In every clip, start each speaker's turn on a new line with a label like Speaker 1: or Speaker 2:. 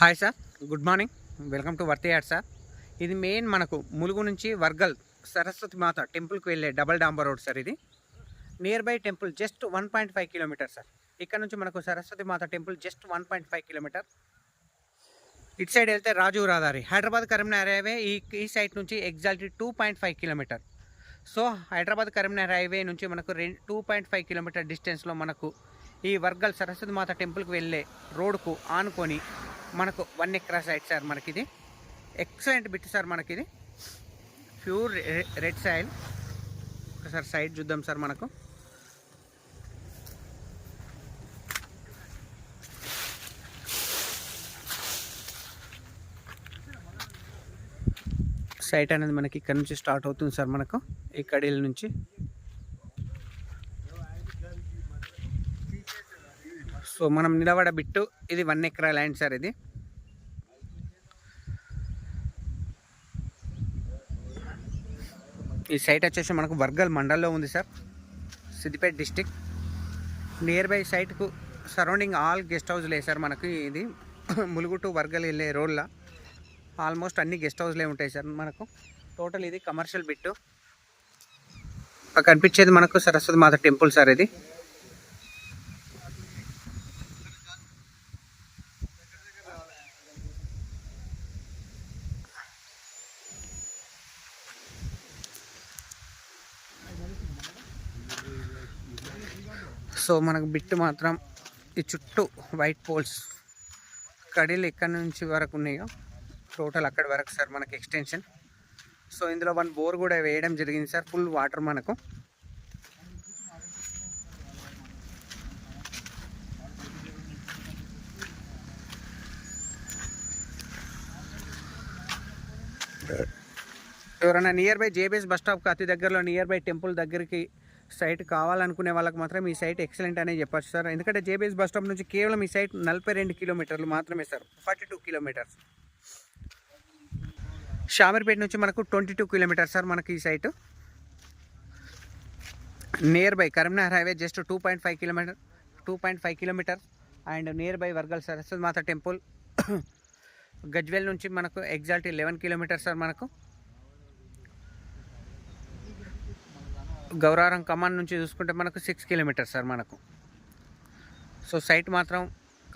Speaker 1: Hi sir, good morning. Welcome to Worthy Ad sir. ఇది main మనకు ములుగు నుంచి వర్గల్ సరస్వతి మాత టెంపుల్కి వెళ్ళే డబల్ డాంబర్ రోడ్ సార్. ఇది near by temple just 1.5 kilometre sir. ఇక్కడ నుంచి మనకు Saraswati Mata temple just 1.5 kilometre. ఇటు సైడ్ వెళ్తే రాజు రహదారి హైదరాబాద్ కరీంనగర్ హైవే ఈ సైడ్ నుంచి exactly 2.5 kilometre. So Hyderabad Karimnagar highway నుంచి మనకు 2.5 కిలోమీటర్ డిస్టెన్స్లో మనకు ఈ వర్గల్ సరస్వతి మాత టెంపుల్కి వెళ్ళే రోడ్కు ఆనుకొని మనకు 1 ఎకరా సైట్ సార్. మనకిది ఎక్సలెంట్ బిట్ సార్. మనకిది ప్యూర్ రెడ్ సాయిల్. ఒకసారి సైట్ చూద్దాం సార్. మనకు సైట్ అనేది మనకి ఇక్కడ నుంచి స్టార్ట్ అవుతుంది సార్. మనకు ఈ కడీల నుంచి సో మనం నిలబడ బిట్టు ఇది 1 ఎకరా ల్యాండ్ సార్. ఇది ఈ సైట్ వచ్చేసి మనకు వర్గల్ మండల్లో ఉంది sir, Siddipet district. Near by సైట్కు సరౌండింగ్ ఆల్ గెస్ట్ హౌస్లే సార్. మనకి ఇది ములుగు టు వర్గల్ వెళ్ళే రోడ్లో ఆల్మోస్ట్ అన్ని గెస్ట్ హౌస్లే ఉంటాయి సార్. మనకు టోటల్ ఇది కమర్షియల్ బిట్టు. కనిపించేది మనకు సరస్వతి మాత టెంపుల్ సార్. ఇది సో మనకు బిట్ మాత్రం ఈ చుట్టూ వైట్ పోల్స్ కడీలు ఎక్కడి నుంచి వరకు ఉన్నాయో టోటల్ అక్కడి వరకు సార్ మనకి ఎక్స్టెన్షన్. సో ఇందులో 1 బోర్ కూడా వేయడం జరిగింది సార్. ఫుల్ వాటర్ మనకు. ఎవరైనా నియర్ బై జేబీఎస్ బస్ స్టాప్కి అతి దగ్గరలో నియర్ బై టెంపుల్ దగ్గరికి సైట్ కావాలనుకునే వాళ్ళకి మాత్రం ఈ సైట్ ఎక్సలెంట్ అనే చెప్పచ్చు సార్. ఎందుకంటే జేబీఎస్ బస్ స్టాప్ నుంచి కేవలం ఈ సైట్ 42 కిలోమీటర్లు మాత్రమే సార్. 42 కిలోమీటర్స్. షామీర్పేట నుంచి మనకు 22 కిలోమీటర్స్ సార్. మనకి ఈ site nearby Karimnagar highway just 2.5 kilometres and nearby Vargal Saraswati Mata temple Gajwel నుంచి మనకు ఎగ్జాక్ట్ 11 కిలోమీటర్స్ సార్. మనకు గౌరారం కమాన్ నుంచి చూసుకుంటే మనకు 6 కిలోమీటర్స్ సార్ మనకు. సో సైట్ మాత్రం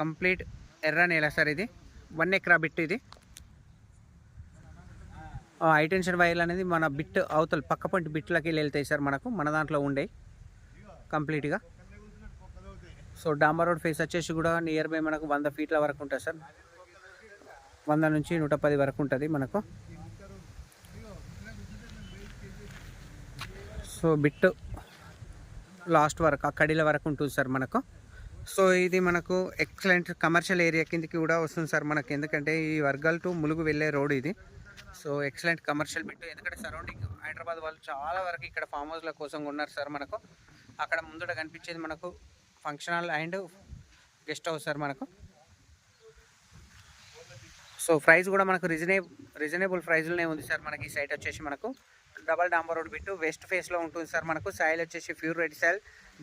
Speaker 1: కంప్లీట్ ఎర్ర నేల సార్. ఇది 1 ఎకరా బిట్. ఇది హైటెన్షన్ వైర్లు అనేది మన బిట్ అవతల పక్క పంటి బిట్లకి వెళ్తాయి సార్. మనకు మన దాంట్లో ఉండే కంప్లీట్గా. సో డాంబర్ రోడ్ ఫేస్ వచ్చేసి కూడా నియర్ బై మనకు 100 ఫీట్ల వరకు ఉంటుంది సార్. 100 నుంచి 110 వరకు ఉంటుంది మనకు. సో బిట్ లాస్ట్ వరకు ఆ కడీల వరకు ఉంటుంది సార్ మనకు. సో ఇది మనకు ఎక్సలెంట్ కమర్షియల్ ఏరియా కిందకి కూడా వస్తుంది సార్ మనకి. ఎందుకంటే ఈ వర్గల్ టు ములుగు వెళ్ళే రోడ్ ఇది. So excellent commercial bit. ఎందుకంటే సరౌండింగ్ హైదరాబాద్ వాళ్ళు చాలా వరకు ఇక్కడ ఫామ్ హౌస్ల కోసం ఉన్నారు సార్. మనకు అక్కడ ముందట కనిపించేది మనకు function hall and guest house sir మనకు. సో ప్రైస్ కూడా మనకు రీజనబుల్ ప్రైస్లోనే ఉంది సార్. మనకి ఈ సైట్ వచ్చేసి మనకు డబల్ డాంబర్ రోడ్ బిట్టు వెస్ట్ ఫేస్లో ఉంటుంది సార్. మనకు సాయిల్ వచ్చేసి ప్యూర్ రెడ్ సాయిల్.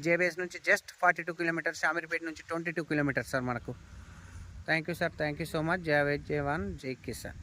Speaker 1: జేబీఎస్ నుంచి జస్ట్ 42 కిలోమీటర్స్. షామీర్పేట నుంచి 22 కిలోమీటర్స్ సార్ మనకు. Thank you sir. Thank you so much. జై వేద్, జై వాన్, జై కిసాన్.